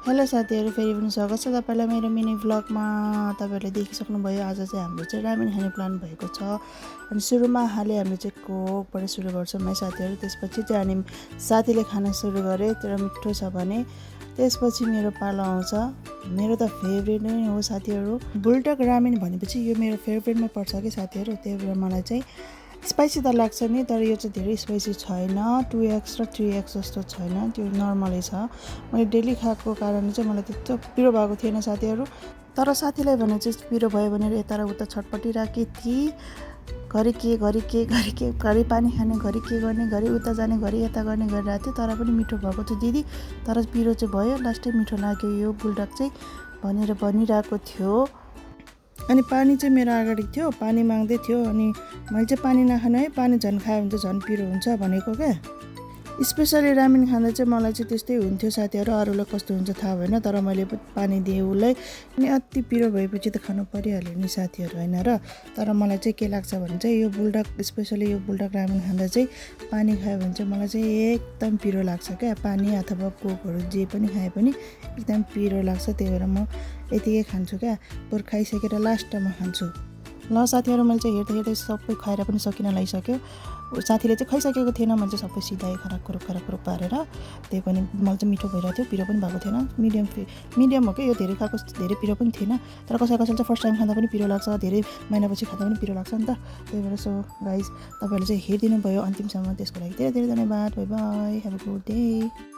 Hello साथीहरू, फेरि पनि स्वागत छ तपाईँलाई मेरो मिनी भ्लगमा। तपाईँहरूले देखिसक्नुभयो, आज चाहिँ हाम्रो चाहिँ रामेन खाने प्लान भएको छ। अनि सुरुमा हाले हामीले चाहिँ कोकबाट सुरु गर्छौँ है साथीहरू। त्यसपछि चाहिँ अनि साथीले खाना सुरु गरे, तर मिठो छ भने त्यसपछि मेरो पालो आउँछ। मेरो त फेभरेट नै हो साथीहरू, बुल्टक रामेन भनेपछि यो मेरो फेभरेटमा पर्छ कि साथीहरू। त्यही भएर मलाई चाहिँ स्पाइसी त लाग्छ नि, तर यो चाहिँ धेरै स्पाइसी छैन, 2x र 3x जस्तो छैन, त्यो नर्मलै छ। मैले डेली खाएको कारणले चाहिँ मलाई त्यस्तो पिरो भएको थिएन साथीहरू। तर साथीलाई भने चाहिँ पिरो भयो भनेर यता र उता छटपटिरहेकी थिएँ। घरि पानी खाने, घरि के गर्ने, घरि उता जाने, घरि यता गर्ने गरिरहेको थियो। तर पनि मिठो भएको थियो दिदी, तर पिरो चाहिँ भयो। लास्टै मिठो लाग्यो यो बुल्डक चाहिँ भनेर भनिरहेको थियो। अनि पानी चाहिँ मेरो अगाडि थियो, पानी माग्दै थियो। अनि मैले चाहिँ पानी नखानु है, पानी झन् खायो भने चाहिँ झन् पिरो हुन्छ भनेको क्या। स्पेसली रामेन खाँदा चाहिँ मलाई चाहिँ त्यस्तै हुन्थ्यो साथीहरू। अरूलाई कस्तो हुन्छ थाहा भएन, तर मैले पानी दिएँ उसलाई। अनि अति पिरो भएपछि त खानु परिहाल्यो नि साथीहरू, होइन र। तर मलाई चाहिँ के लाग्छ भने चाहिँ यो बुल्डक, स्पेसली यो बुल्डक रामेन खाँदा चाहिँ पानी खायो भने चाहिँ मलाई चाहिँ एकदम पिरो लाग्छ क्या। पानी अथवा कोकहरू जे पनि खाए पनि एकदम पिरो लाग्छ। त्यही भएर म यतिकै खान्छु क्या, बरु खाइसकेर लास्टमा खान्छु। ल साथीहरू, मैले चाहिँ हेर्दै सबै खाएर पनि सकिन लागिसक्यो। साथीले चाहिँ खाइसकेको थिएन, मैले चाहिँ सबै सिधाएँ खराक पारेर। त्यही पनि मलाई चाहिँ मिठो भइरहेको थियो, पिरो पनि भएको थिएन। मिडियम हो कि यो, धेरै खाएको धेरै पिरो पनि थिएन। तर कसैलाई चाहिँ फर्स्ट टाइम खाँदा पनि पिरो लाग्छ, धेरै महिनापछि खाँदा पनि पिरो लाग्छ नि त। त्यही भएर सो गाइज, तपाईँहरूले चाहिँ हेरिदिनु भयो अन्तिमसम्म, त्यसको लागि धेरै धेरै धन्यवाद। By by, have a good day.